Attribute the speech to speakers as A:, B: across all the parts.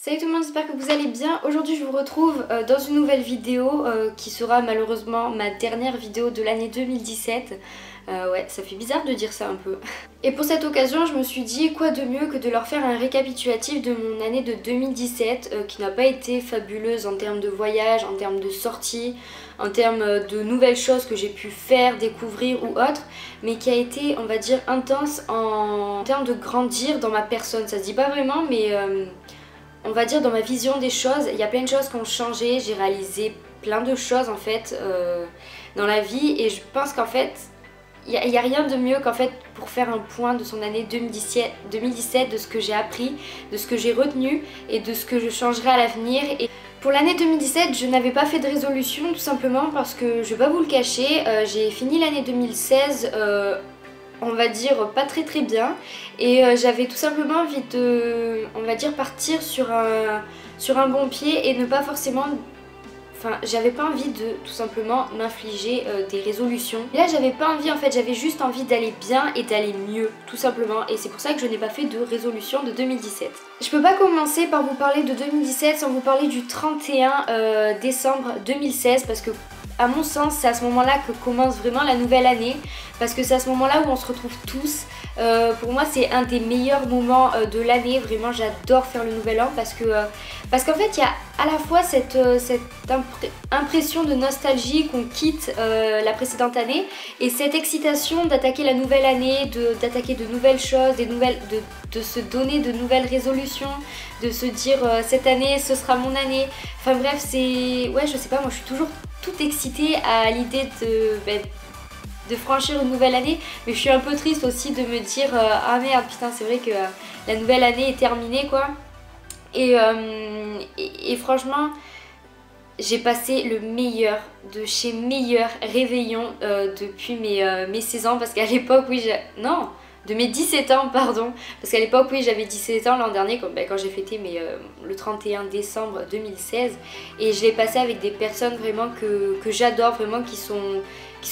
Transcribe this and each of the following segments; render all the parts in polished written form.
A: Salut tout le monde, j'espère que vous allez bien. Aujourd'hui je vous retrouve dans une nouvelle vidéo qui sera malheureusement ma dernière vidéo de l'année 2017. Ouais, ça fait bizarre de dire ça un peu. Et pour cette occasion je me suis dit quoi de mieux que de leur faire un récapitulatif de mon année de 2017 qui n'a pas été fabuleuse en termes de voyage, en termes de sorties, en termes de nouvelles choses que j'ai pu faire, découvrir ou autre, mais qui a été, on va dire, intense en termes de grandir dans ma personne. Ça se dit pas vraiment, mais on va dire dans ma vision des choses, il y a plein de choses qui ont changé, j'ai réalisé plein de choses en fait dans la vie et je pense qu'en fait il n'y a rien de mieux qu'en fait pour faire un point de son année 2017, de ce que j'ai appris, de ce que j'ai retenu et de ce que je changerai à l'avenir. Et pour l'année 2017, je n'avais pas fait de résolution tout simplement parce que je vais pas vous le cacher, j'ai fini l'année 2016 on va dire pas très bien et j'avais tout simplement envie de, on va dire, partir sur un bon pied et ne pas forcément, enfin j'avais pas envie de tout simplement m'infliger des résolutions. Et là j'avais pas envie, en fait j'avais juste envie d'aller bien et d'aller mieux tout simplement, et c'est pour ça que je n'ai pas fait de résolution de 2017. Je peux pas commencer par vous parler de 2017 sans vous parler du 31 décembre 2016 parce que à mon sens, c'est à ce moment-là que commence vraiment la nouvelle année, parce que c'est à ce moment-là où on se retrouve tous. Pour moi, c'est un des meilleurs moments de l'année. Vraiment, j'adore faire le nouvel an parce qu'en fait, il y a à la fois cette impression de nostalgie qu'on quitte la précédente année et cette excitation d'attaquer la nouvelle année, d'attaquer de nouvelles choses, de se donner de nouvelles résolutions, de se dire cette année, ce sera mon année. Enfin bref, c'est... Ouais, je sais pas, moi je suis toujours toute excitée à l'idée de franchir une nouvelle année, mais je suis un peu triste aussi de me dire ah merde putain, c'est vrai que la nouvelle année est terminée quoi. Et franchement j'ai passé le meilleur de chez meilleur réveillon depuis mes 16 ans, parce qu'à l'époque oui non, de mes 17 ans pardon, parce qu'à l'époque oui j'avais 17 ans l'an dernier quand j'ai fêté le 31 décembre 2016, et je l'ai passé avec des personnes vraiment que j'adore, vraiment qui sont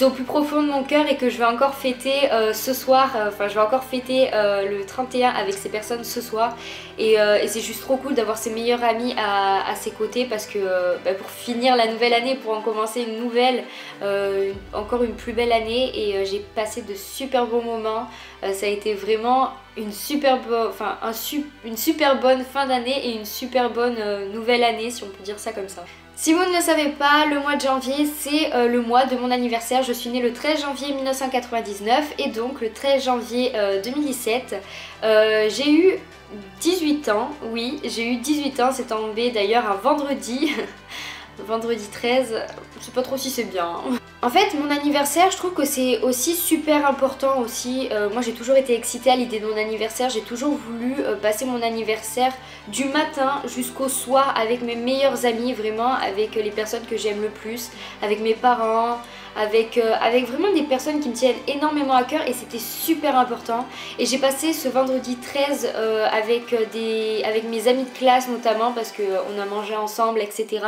A: au plus profond de mon cœur et que je vais encore fêter ce soir, enfin je vais encore fêter le 31 avec ces personnes ce soir, et c'est juste trop cool d'avoir ses meilleurs amis à ses côtés, parce que pour finir la nouvelle année, pour en commencer une nouvelle, encore une plus belle année, et j'ai passé de super bons moments. Ça a été vraiment une super bonne fin d'année et une super bonne nouvelle année, si on peut dire ça comme ça. Si vous ne le savez pas, le mois de janvier c'est le mois de mon anniversaire. Je suis née le 13 janvier 1999 et donc le 13 janvier 2017 j'ai eu 18 ans, oui j'ai eu 18 ans, c'est tombé d'ailleurs un vendredi, vendredi 13, je sais pas trop si c'est bien. En fait mon anniversaire, je trouve que c'est aussi super important aussi. Moi j'ai toujours été excitée à l'idée de mon anniversaire, j'ai toujours voulu passer mon anniversaire du matin jusqu'au soir avec mes meilleurs amis, vraiment avec les personnes que j'aime le plus, avec mes parents, avec vraiment des personnes qui me tiennent énormément à cœur, et c'était super important. Et j'ai passé ce vendredi 13 avec mes amis de classe notamment, parce qu'on a mangé ensemble etc.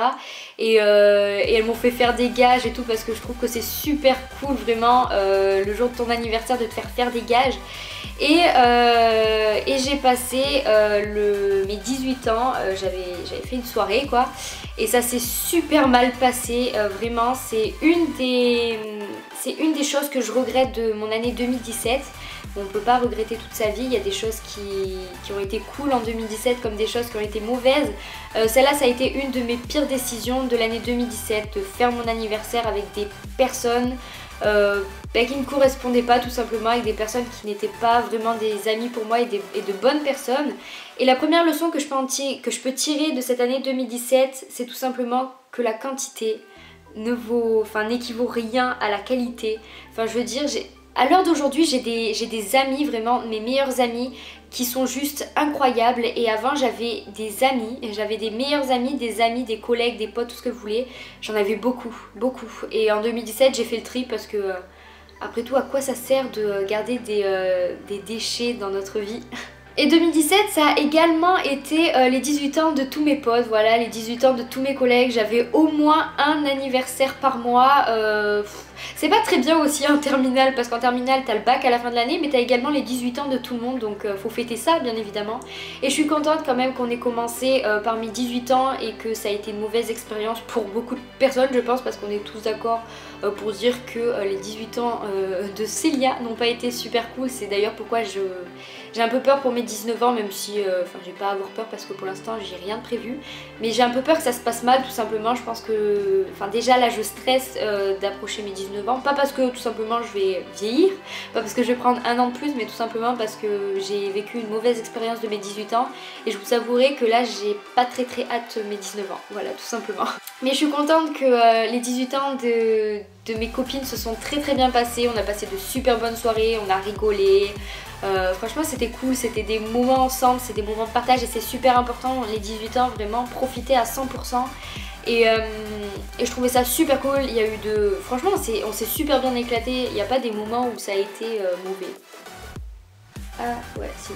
A: Et elles m'ont fait faire des gages et tout, parce que je trouve que c'est super cool vraiment le jour de ton anniversaire de te faire des gages. Et j'ai passé mes 18 ans, j'avais fait une soirée quoi, et ça s'est super mal passé, vraiment c'est une des choses que je regrette de mon année 2017. On ne peut pas regretter toute sa vie, il y a des choses qui ont été cool en 2017 comme des choses qui ont été mauvaises. Celle-là ça a été une de mes pires décisions de l'année 2017, de faire mon anniversaire avec des personnes qui ne correspondaient pas tout simplement, avec des personnes qui n'étaient pas vraiment des amis pour moi et de bonnes personnes. Et la première leçon que je peux tirer de cette année 2017, c'est tout simplement que la quantité n'équivaut rien à la qualité. Enfin je veux dire, à l'heure d'aujourd'hui j'ai des amis, vraiment mes meilleurs amis, qui sont juste incroyables, et avant j'avais des amis, j'avais des meilleurs amis, des collègues, des potes, tout ce que vous voulez, j'en avais beaucoup, et en 2017 j'ai fait le tri, parce que après tout à quoi ça sert de garder des déchets dans notre vie? Et 2017 ça a également été les 18 ans de tous mes potes, voilà, les 18 ans de tous mes collègues. J'avais au moins un anniversaire par mois. C'est pas très bien aussi en terminale, parce qu'en terminale t'as le bac à la fin de l'année, mais t'as également les 18 ans de tout le monde, donc faut fêter ça bien évidemment. Et je suis contente quand même qu'on ait commencé par mes 18 ans et que ça a été une mauvaise expérience pour beaucoup de personnes je pense, parce qu'on est tous d'accord pour dire que les 18 ans de Célia n'ont pas été super cool. C'est d'ailleurs pourquoi j'ai un peu peur pour mes 19 ans, même si enfin j'ai pas à avoir peur parce que pour l'instant j'ai rien de prévu, mais j'ai un peu peur que ça se passe mal tout simplement. Je pense que, enfin déjà là je stresse d'approcher mes 19 ans, pas parce que tout simplement je vais vieillir, pas parce que je vais prendre un an de plus, mais tout simplement parce que j'ai vécu une mauvaise expérience de mes 18 ans et je vous avouerai que là j'ai pas très hâte mes 19 ans, voilà tout simplement. Mais je suis contente que les 18 ans de mes copines se sont très bien passés. On a passé de super bonnes soirées, on a rigolé. Franchement c'était cool, c'était des moments ensemble, c'est des moments de partage et c'est super important les 18 ans, vraiment profiter à 100%. Et je trouvais ça super cool. Il y a eu de... Franchement on s'est super bien éclaté, il n'y a pas des moments où ça a été mauvais. Ah ouais si,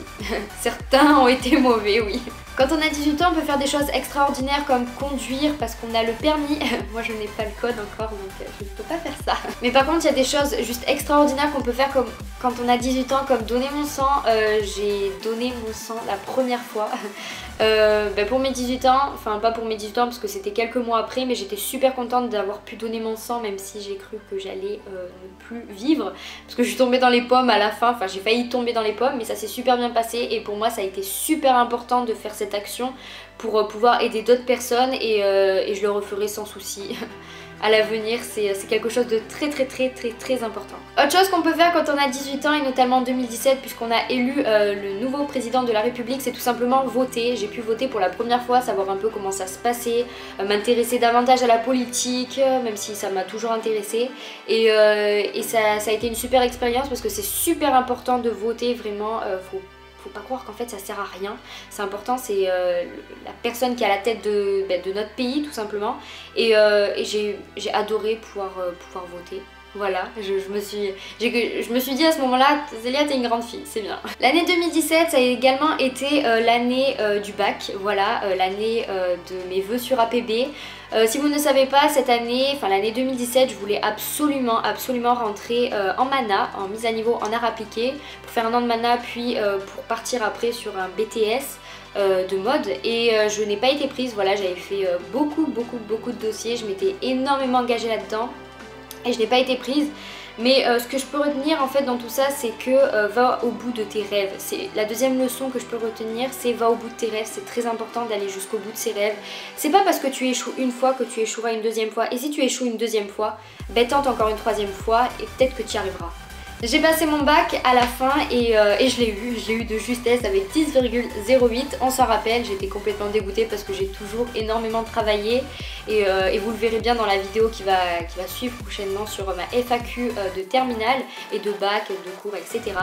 A: certains ont été mauvais oui. Quand on a 18 ans on peut faire des choses extraordinaires comme conduire parce qu'on a le permis. Moi je n'ai pas le code encore donc je ne peux pas faire ça. Mais par contre il y a des choses juste extraordinaires qu'on peut faire comme quand on a 18 ans, comme donner mon sang. J'ai donné mon sang la première fois pour mes 18 ans, enfin pas pour mes 18 ans parce que c'était quelques mois après, mais j'étais super contente d'avoir pu donner mon sang même si j'ai cru que j'allais ne plus vivre parce que je suis tombée dans les pommes à la fin, enfin j'ai failli tomber dans les pommes, mais ça s'est super bien passé et pour moi ça a été super important de faire cette action pour pouvoir aider d'autres personnes et je le referai sans souci. À l'avenir, c'est quelque chose de très important. Autre chose qu'on peut faire quand on a 18 ans et notamment en 2017 puisqu'on a élu le nouveau président de la République, c'est tout simplement voter. J'ai pu voter pour la première fois, savoir un peu comment ça se passait, m'intéresser davantage à la politique, même si ça m'a toujours intéressée. Et ça a été une super expérience parce que c'est super important de voter, vraiment, faut pas croire qu'en fait ça sert à rien. C'est important, c'est la personne qui est à la tête de notre pays tout simplement. Et j'ai adoré pouvoir voter. Voilà, je me suis dit à ce moment-là, Zélia t'es une grande fille, c'est bien. L'année 2017 ça a également été l'année du bac, voilà, l'année de mes vœux sur APB. Si vous ne savez pas, cette année, enfin l'année 2017, je voulais absolument rentrer en mana, en mise à niveau en art appliqué, pour faire un an de mana puis pour partir après sur un BTS de mode et je n'ai pas été prise. Voilà, j'avais fait beaucoup de dossiers, je m'étais énormément engagée là-dedans et je n'ai pas été prise. Mais ce que je peux retenir en fait dans tout ça, c'est que va au bout de tes rêves. C'est la deuxième leçon que je peux retenir, c'est va au bout de tes rêves. C'est très important d'aller jusqu'au bout de ses rêves. C'est pas parce que tu échoues une fois que tu échoueras une deuxième fois. Et si tu échoues une deuxième fois, ben tente encore une troisième fois et peut-être que tu y arriveras. J'ai passé mon bac à la fin et je l'ai eu de justesse avec 10,08. On s'en rappelle, j'étais complètement dégoûtée parce que j'ai toujours énormément travaillé et vous le verrez bien dans la vidéo qui va suivre prochainement sur ma FAQ de terminale et de bac, de cours, etc.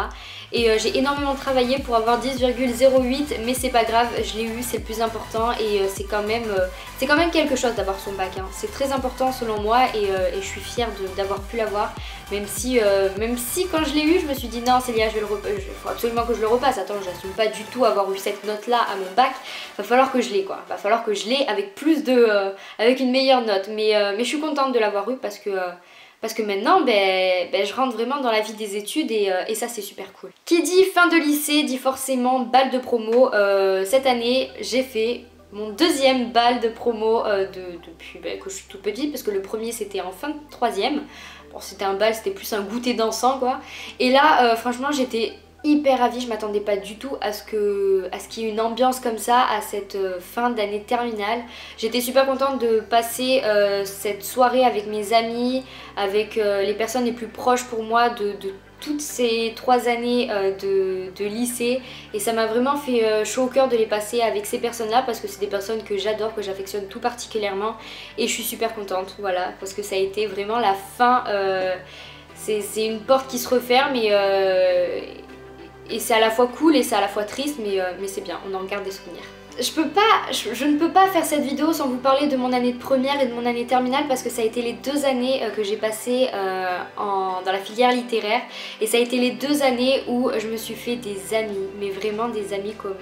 A: Et j'ai énormément travaillé pour avoir 10,08 mais c'est pas grave, je l'ai eu, c'est le plus important et c'est quand même quelque chose d'avoir son bac, hein. C'est très important selon moi et je suis fière d'avoir pu l'avoir, même si quand je l'ai eu je me suis dit non Célia, faut absolument que je le repasse. Attends, j'assume pas du tout avoir eu cette note là à mon bac, va falloir que je l'ai quoi, va falloir que je l'ai avec avec une meilleure note, mais je suis contente de l'avoir eu parce que maintenant je rentre vraiment dans la vie des études et ça c'est super cool. Qui dit fin de lycée dit forcément bal de promo. Cette année j'ai fait mon deuxième bal de promo depuis que je suis toute petite, parce que le premier c'était en fin de troisième. Bon, c'était un bal, c'était plus un goûter dansant quoi. Et là franchement j'étais hyper ravie, je m'attendais pas du tout à ce qu'il y ait une ambiance comme ça à cette fin d'année terminale. J'étais super contente de passer cette soirée avec mes amis, avec les personnes les plus proches pour moi de toutes ces 3 années de lycée, et ça m'a vraiment fait chaud au cœur de les passer avec ces personnes là parce que c'est des personnes que j'adore, que j'affectionne tout particulièrement et je suis super contente, voilà, parce que ça a été vraiment la fin, c'est une porte qui se referme et c'est à la fois cool et c'est à la fois triste, mais c'est bien, on en garde des souvenirs. je ne peux pas faire cette vidéo sans vous parler de mon année de première et de mon année terminale parce que ça a été les 2 années que j'ai passées dans la filière littéraire et ça a été les 2 années où je me suis fait des amis, mais vraiment des amis comme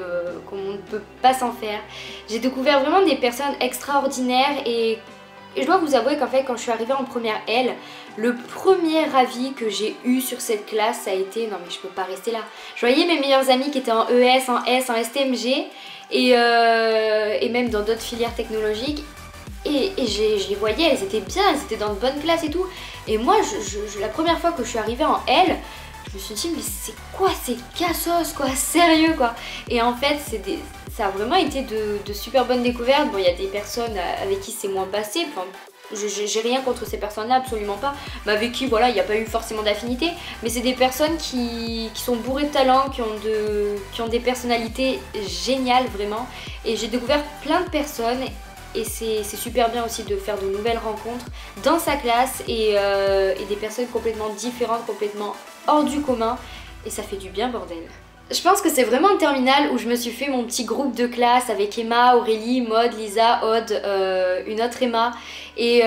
A: on ne peut pas s'en faire. J'ai découvert vraiment des personnes extraordinaires et je dois vous avouer qu'en fait quand je suis arrivée en première L, le premier avis que j'ai eu sur cette classe ça a été non mais je peux pas rester là. Je voyais mes meilleurs amis qui étaient en ES, en S, en STMG et même dans d'autres filières technologiques et je les voyais, elles étaient bien, elles étaient dans de bonnes classes et tout et moi la première fois que je suis arrivée en L, je me suis dit mais c'est quoi ces cassos quoi, sérieux quoi. Et en fait ça a vraiment été de super bonnes découvertes. Bon il y a des personnes avec qui c'est moins passé, enfin, j'ai rien contre ces personnes-là, absolument pas, mais avec qui voilà, il n'y a pas eu forcément d'affinité, mais c'est des personnes qui sont bourrées de talent, qui ont des personnalités géniales vraiment, et j'ai découvert plein de personnes, et c'est super bien aussi de faire de nouvelles rencontres dans sa classe, et des personnes complètement différentes, complètement hors du commun, et ça fait du bien bordel. Je pense que c'est vraiment en terminale où je me suis fait mon petit groupe de classe avec Emma, Aurélie, Maud, Lisa, Aude, une autre Emma et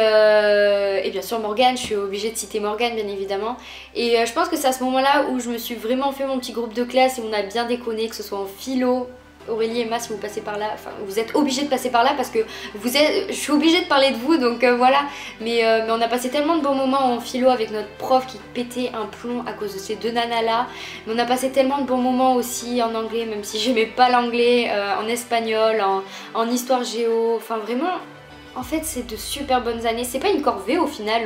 A: bien sûr Morgane, je suis obligée de citer Morgane bien évidemment. Et je pense que c'est à ce moment-là où je me suis vraiment fait mon petit groupe de classe et on a bien déconné, que ce soit en philo. Aurélie et Emma, si vous passez par là, enfin vous êtes obligés de passer par là parce que je suis obligée de parler de vous donc voilà, mais on a passé tellement de bons moments en philo avec notre prof qui pétait un plomb à cause de ces 2 nanas là, mais on a passé tellement de bons moments aussi en anglais, même si j'aimais pas l'anglais, en espagnol, en histoire géo, enfin vraiment en fait c'est de super bonnes années, c'est pas une corvée au final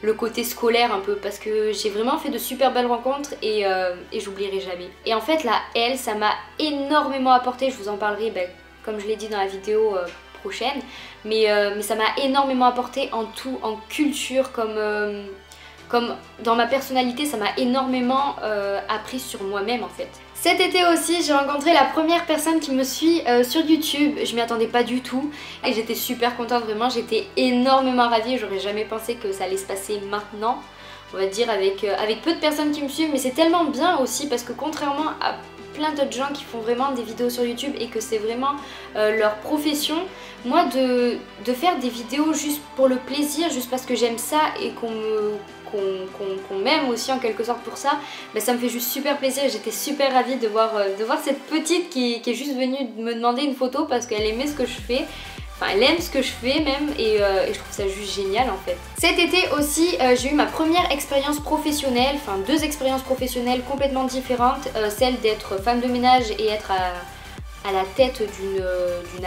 A: le côté scolaire un peu parce que j'ai vraiment fait de super belles rencontres et j'oublierai jamais. Et en fait la L ça m'a énormément apporté, je vous en parlerai comme je l'ai dit dans la vidéo prochaine, mais ça m'a énormément apporté en tout, en culture comme dans ma personnalité, ça m'a énormément appris sur moi-même en fait. Cet été aussi, j'ai rencontré la première personne qui me suit sur YouTube, je m'y attendais pas du tout et j'étais super contente vraiment, j'étais énormément ravie, j'aurais jamais pensé que ça allait se passer maintenant, on va dire avec peu de personnes qui me suivent, mais c'est tellement bien aussi parce que contrairement à plein d'autres gens qui font vraiment des vidéos sur YouTube et que c'est vraiment leur profession, moi de faire des vidéos juste pour le plaisir, juste parce que j'aime ça et qu'on m'aime aussi en quelque sorte pour ça, ça me fait juste super plaisir. J'étais super ravie de voir cette petite qui est juste venue me demander une photo parce qu'elle aimait ce que je fais. Enfin, elle aime ce que je fais même et je trouve ça juste génial en fait. Cet été aussi, j'ai eu ma première expérience professionnelle, enfin 2 expériences professionnelles complètement différentes. Celle d'être femme de ménage et être à la tête d'un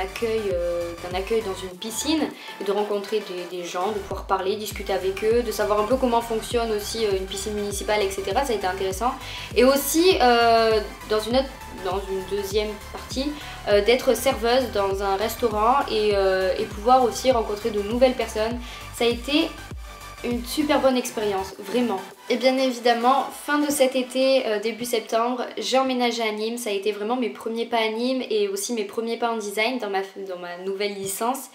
A: accueil dans une piscine, et de rencontrer des gens, de pouvoir parler, discuter avec eux, de savoir un peu comment fonctionne aussi une piscine municipale, etc. Ça a été intéressant. Et aussi dans une deuxième partie, d'être serveuse dans un restaurant et pouvoir aussi rencontrer de nouvelles personnes. Ça a été une super bonne expérience, vraiment. Et bien évidemment, fin de cet été, début septembre, j'ai emménagé à Nîmes. Ça a été vraiment mes premiers pas à Nîmes et aussi mes premiers pas en design dans ma nouvelle licence.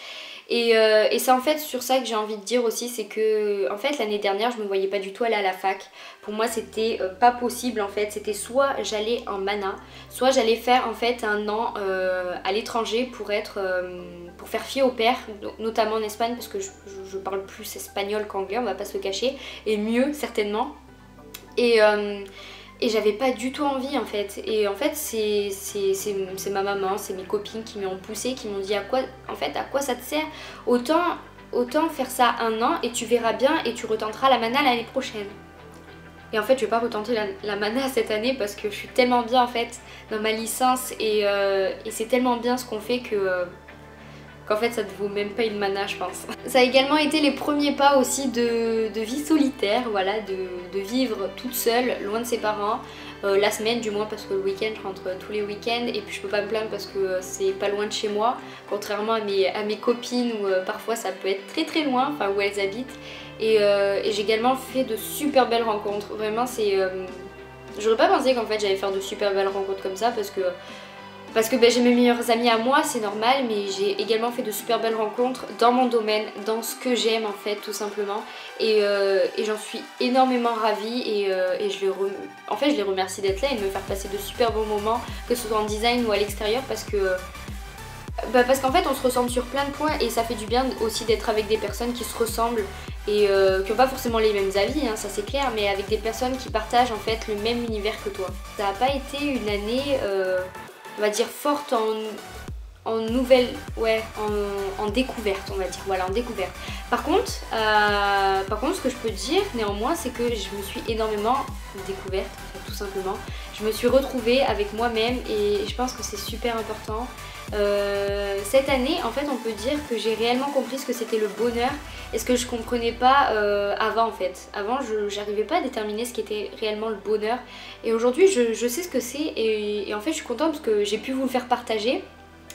A: Et c'est en fait sur ça que j'ai envie de dire aussi, c'est que en fait l'année dernière je me voyais pas du tout aller à la fac. Pour moi c'était pas possible en fait, c'était soit j'allais en mana, soit j'allais faire en fait un an à l'étranger pour faire fi au pair, notamment en Espagne parce que je parle plus espagnol qu'anglais, on va pas se le cacher, et mieux certainement. Et j'avais pas du tout envie en fait. Et en fait c'est ma maman, c'est mes copines qui m'ont poussé, qui m'ont dit à quoi ça te sert, autant faire ça un an et tu verras bien et tu retenteras la mana l'année prochaine. Et en fait je vais pas retenter la mana cette année parce que je suis tellement bien en fait dans ma licence et c'est tellement bien ce qu'on fait qu'en fait ça ne vaut même pas une mana je pense. Ça a également été les premiers pas aussi de vie solitaire, voilà, de vivre toute seule, loin de ses parents, la semaine du moins parce que le week-end je rentre tous les week-ends et puis je peux pas me plaindre parce que c'est pas loin de chez moi, contrairement à mes copines où parfois ça peut être très très loin, enfin où elles habitent. Et j'ai également fait de super belles rencontres, vraiment c'est... J'aurais pas pensé qu'en fait j'allais faire de super belles rencontres comme ça parce que j'ai mes meilleurs amis à moi, c'est normal, mais j'ai également fait de super belles rencontres dans mon domaine, dans ce que j'aime en fait tout simplement. Et j'en suis énormément ravie et en fait je les remercie d'être là et de me faire passer de super bons moments, que ce soit en design ou à l'extérieur, parce que Bah parce qu'en fait on se ressemble sur plein de points et ça fait du bien aussi d'être avec des personnes qui se ressemblent et qui n'ont pas forcément les mêmes avis, hein, ça c'est clair, mais avec des personnes qui partagent en fait le même univers que toi. Ça n'a pas été une année, on va dire, forte en nouvelle, ouais, en découverte, on va dire, voilà, en découverte. Par contre, ce que je peux dire néanmoins, c'est que je me suis énormément découverte, en fait, tout simplement. Je me suis retrouvée avec moi-même et je pense que c'est super important. Cette année, en fait, on peut dire que j'ai réellement compris ce que c'était le bonheur et ce que je comprenais pas avant, en fait. Avant, je n'arrivais pas à déterminer ce qui était réellement le bonheur. Et aujourd'hui, je sais ce que c'est et en fait, je suis contente parce que j'ai pu vous le faire partager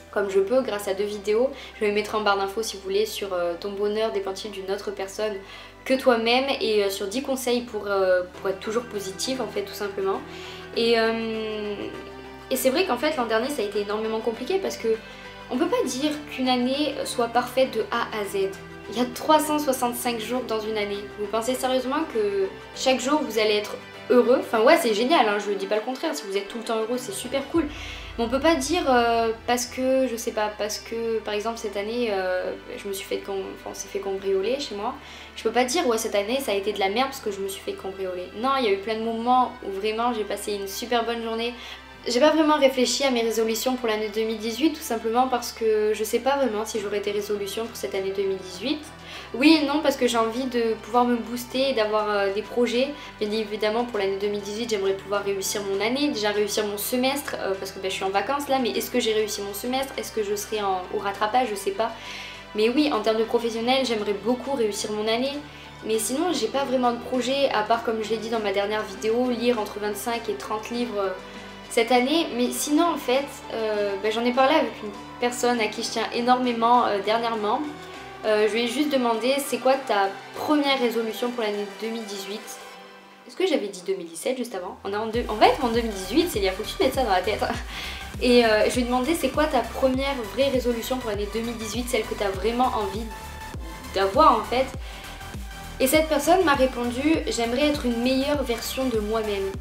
A: comme je peux grâce à 2 vidéos. Je vais mettre en barre d'infos si vous voulez sur ton bonheur dépend-il d'une autre personne que toi-même et sur 10 conseils pour être toujours positive, en fait, tout simplement. Et c'est vrai qu'en fait l'an dernier ça a été énormément compliqué parce que on peut pas dire qu'une année soit parfaite de A à Z. Il y a 365 jours dans une année. Vous pensez sérieusement que chaque jour vous allez être heureux? Enfin ouais, c'est génial, hein, je dis pas le contraire, si vous êtes tout le temps heureux c'est super cool. Mais on peut pas dire parce que, je sais pas, parce que par exemple cette année je me suis fait on s'est fait cambrioler chez moi. Je peux pas dire ouais cette année ça a été de la merde parce que je me suis fait cambrioler. Non, il y a eu plein de moments où vraiment j'ai passé une super bonne journée. J'ai pas vraiment réfléchi à mes résolutions pour l'année 2018 tout simplement parce que je sais pas vraiment si j'aurai des résolutions pour cette année 2018. Oui et non parce que j'ai envie de pouvoir me booster et d'avoir des projets. Bien évidemment pour l'année 2018 j'aimerais pouvoir réussir mon année, déjà réussir mon semestre parce que je suis en vacances là, mais est-ce que j'ai réussi mon semestre? Est-ce que je serai au rattrapage? Je sais pas. Mais oui, en termes de professionnel j'aimerais beaucoup réussir mon année. Mais sinon j'ai pas vraiment de projet à part comme je l'ai dit dans ma dernière vidéo, lire entre 25 et 30 livres cette année. Mais sinon en fait j'en ai parlé avec une personne à qui je tiens énormément dernièrement. Je lui ai juste demandé c'est quoi ta première résolution pour l'année 2018. Est-ce que j'avais dit 2017 juste avant? On va être en 2018, c'est il faut que tu mettes ça dans la tête. Et je lui ai demandé c'est quoi ta première vraie résolution pour l'année 2018, celle que tu as vraiment envie d'avoir en fait. Et cette personne m'a répondu j'aimerais être une meilleure version de moi-même.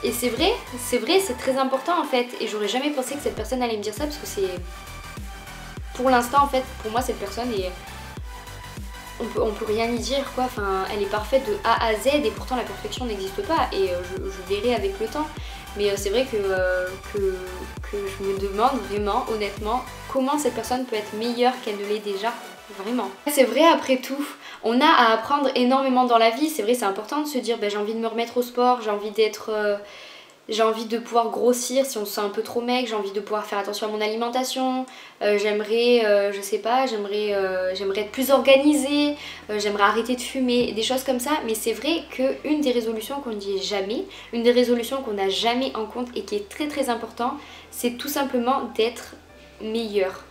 A: Et c'est vrai, c'est très important en fait. Et j'aurais jamais pensé que cette personne allait me dire ça parce que c'est... Pour l'instant en fait, pour moi cette personne est... On peut rien y dire quoi, enfin elle est parfaite de A à Z et pourtant la perfection n'existe pas et je verrai avec le temps. Mais c'est vrai que je me demande vraiment, honnêtement, comment cette personne peut être meilleure qu'elle ne l'est déjà, vraiment. C'est vrai après tout, on a à apprendre énormément dans la vie, c'est vrai c'est important de se dire j'ai envie de me remettre au sport, j'ai envie d'être... j'ai envie de pouvoir grossir si on se sent un peu trop maigre, j'ai envie de pouvoir faire attention à mon alimentation, j'aimerais, je sais pas, j'aimerais être plus organisée, j'aimerais arrêter de fumer, des choses comme ça. Mais c'est vrai qu'une des résolutions qu'on ne dit jamais, une des résolutions qu'on n'a jamais en compte et qui est très très important, c'est tout simplement d'être meilleur.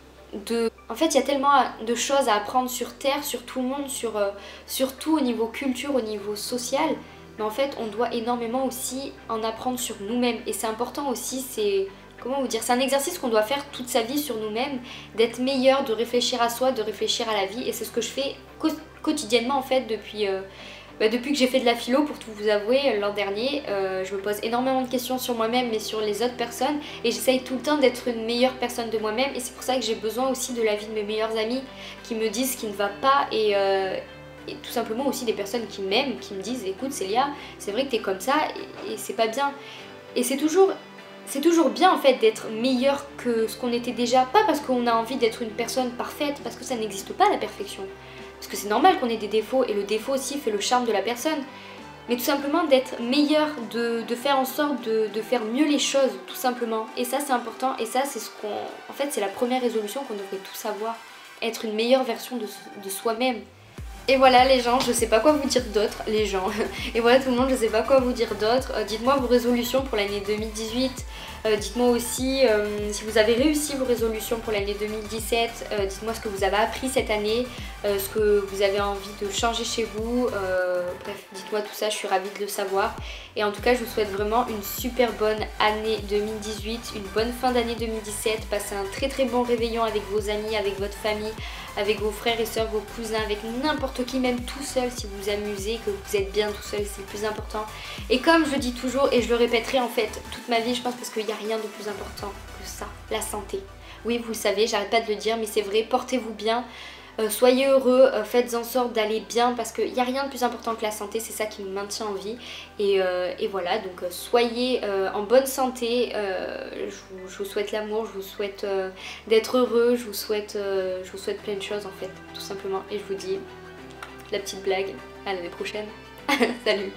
A: En fait il y a tellement de choses à apprendre sur Terre, sur tout le monde, sur tout au niveau culture, au niveau social. Mais en fait on doit énormément aussi en apprendre sur nous-mêmes et c'est important aussi, c'est... Comment vous dire? C'est un exercice qu'on doit faire toute sa vie sur nous-mêmes, d'être meilleur, de réfléchir à soi, de réfléchir à la vie et c'est ce que je fais quotidiennement en fait depuis que j'ai fait de la philo, pour tout vous avouer, l'an dernier. Je me pose énormément de questions sur moi-même mais sur les autres personnes et j'essaye tout le temps d'être une meilleure personne de moi-même et c'est pour ça que j'ai besoin aussi de l'avis de mes meilleurs amis qui me disent ce qui ne va pas et tout simplement aussi des personnes qui m'aiment, qui me disent écoute Célia, c'est vrai que t'es comme ça et c'est pas bien. Et c'est toujours bien en fait d'être meilleur que ce qu'on était déjà, pas parce qu'on a envie d'être une personne parfaite, parce que ça n'existe pas la perfection. Parce que c'est normal qu'on ait des défauts et le défaut aussi fait le charme de la personne. Mais tout simplement d'être meilleur, de faire en sorte de faire mieux les choses tout simplement. Et ça c'est important et ça c'est ce qu'on... En fait c'est la première résolution qu'on devrait tous avoir. Être une meilleure version de soi-même. Et voilà les gens, je sais pas quoi vous dire d'autre, les gens. Et voilà tout le monde, je sais pas quoi vous dire d'autre. Dites-moi vos résolutions pour l'année 2018. Dites-moi aussi si vous avez réussi vos résolutions pour l'année 2017. Dites-moi ce que vous avez appris cette année, ce que vous avez envie de changer chez vous. Bref, dites-moi tout ça, je suis ravie de le savoir. Et en tout cas je vous souhaite vraiment une super bonne année 2018, une bonne fin d'année 2017. Passez un très bon réveillon avec vos amis, avec votre famille, avec vos frères et soeurs, vos cousins, avec n'importe qui, même tout seul si vous vous amusez, que vous êtes bien tout seul, c'est le plus important. Et comme je dis toujours, et je le répéterai en fait toute ma vie je pense, parce qu'il n'y a rien de plus important que ça, la santé. Oui, vous le savez, j'arrête pas de le dire, mais c'est vrai, portez-vous bien, soyez heureux, faites en sorte d'aller bien, parce qu'il n'y a rien de plus important que la santé, c'est ça qui nous maintient en vie. Et voilà, donc soyez en bonne santé, je vous souhaite l'amour, je vous souhaite d'être heureux, je vous souhaite plein de choses en fait, tout simplement. Et je vous dis la petite blague, à l'année prochaine. Salut!